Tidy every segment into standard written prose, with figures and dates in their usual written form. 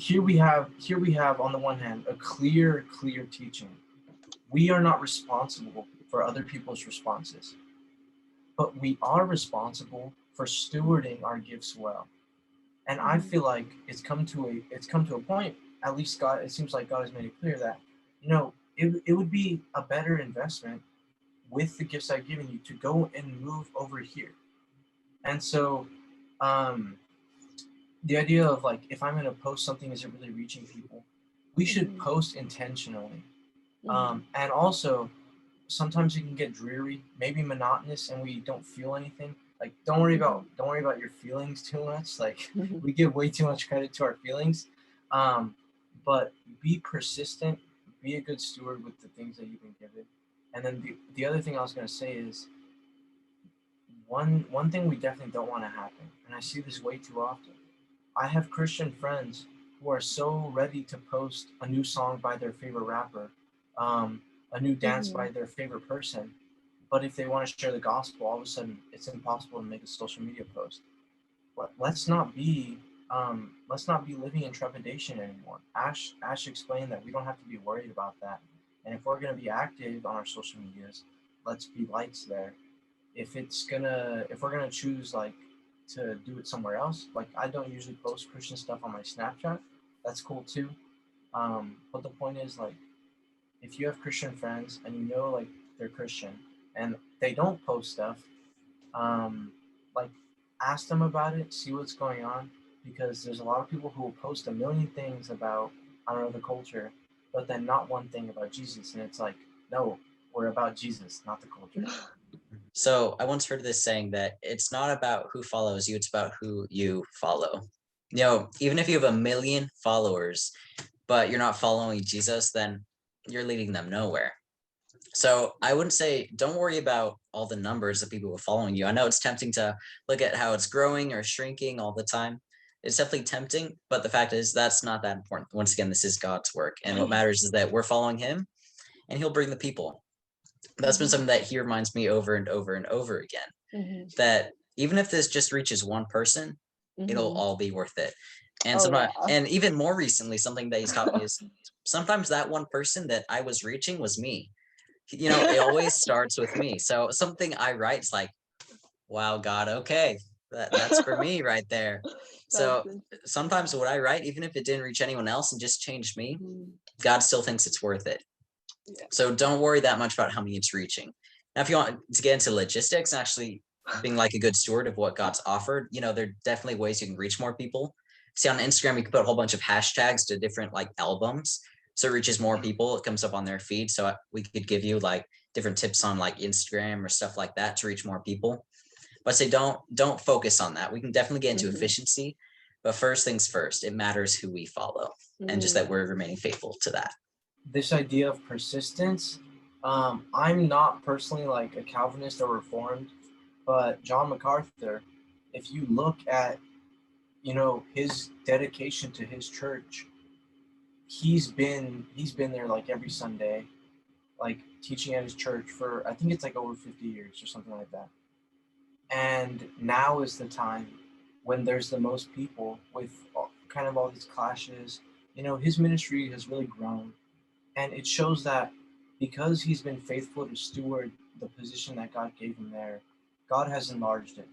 here we have on the one hand a clear teaching. We are not responsible for other people's responses, but we are responsible for stewarding our gifts well. And I feel like it's come to a point, at least God, it seems like God has made it clear that, it would be a better investment with the gifts I've given you to go and move over here. And so, um, the idea of like, if I'm going to post something, is it really reaching people? We should post intentionally. And also, sometimes it can get dreary, maybe monotonous, and we don't feel anything. Like, don't worry about your feelings too much. Like, we give way too much credit to our feelings. Um, but be persistent, be a good steward with the things that you've been given. And then the other thing I was going to say is, one thing we definitely don't want to happen, and I see this way too often. I have Christian friends who are so ready to post a new song by their favorite rapper, um, a new dance by their favorite person, but if they want to share the gospel, all of a sudden it's impossible to make a social media post. Let's not be living in trepidation anymore. Ash explained that we don't have to be worried about that, and if we're gonna be active on our social medias, let's be lights there. If we're gonna choose like to do it somewhere else, like I don't usually post Christian stuff on my Snapchat. That's cool too. But the point is, like, if you have Christian friends and you know like they're Christian and they don't post stuff, um, like, ask them about it, see what's going on, because there's a lot of people who will post a million things about, I don't know, the culture, but then not one thing about Jesus, and it's like, no, we're about Jesus, not the culture. So I once heard this saying that it's not about who follows you, it's about who you follow. Even if you have a million followers, but you're not following Jesus, then you're leading them nowhere. So I wouldn't say don't worry about all the numbers of people who are following you. I know it's tempting to look at how it's growing or shrinking all the time. It's definitely tempting, but the fact is that's not that important. Once again, this is God's work. And what matters is that we're following him and he'll bring the people. That's been something that he reminds me over and over and over again, that even if this just reaches one person, it'll all be worth it. And and even more recently, something that he's taught me is sometimes that one person that I was reaching was me. It always starts with me. So something I write is like, wow, God, okay, that's for me right there. So sometimes what I write, even if it didn't reach anyone else and just changed me, God still thinks it's worth it. So don't worry that much about how many it's reaching. Now, if you want to get into logistics and actually being like a good steward of what God's offered, there are definitely ways you can reach more people. See, on Instagram, you can put a whole bunch of hashtags to different like albums. So it reaches more people. It comes up on their feed. So we could give you like different tips on like Instagram or stuff like that to reach more people. But say don't focus on that. We can definitely get into efficiency. But first things first, it matters who we follow and just that we're remaining faithful to that. This idea of persistence, I'm not personally like a Calvinist or Reformed, but John MacArthur, if you look at, his dedication to his church, he's been there like every Sunday, like teaching at his church for, I think it's like over 50 years or something like that. And now is the time when there's the most people with kind of all these clashes. His ministry has really grown, and it shows that because he's been faithful to steward the position that God gave him there, God has enlarged it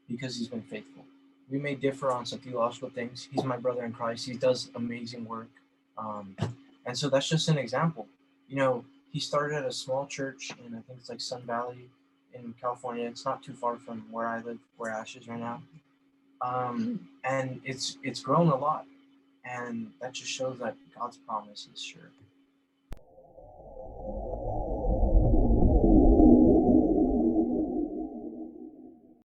because he's been faithful. We may differ on some theological things. He's my brother in Christ. He does amazing work. Um, and so that's just an example. He started at a small church in, I think it's like Sun Valley in California. It's not too far from where I live, where Ash is right now. And it's grown a lot. And that just shows that God's promise is sure.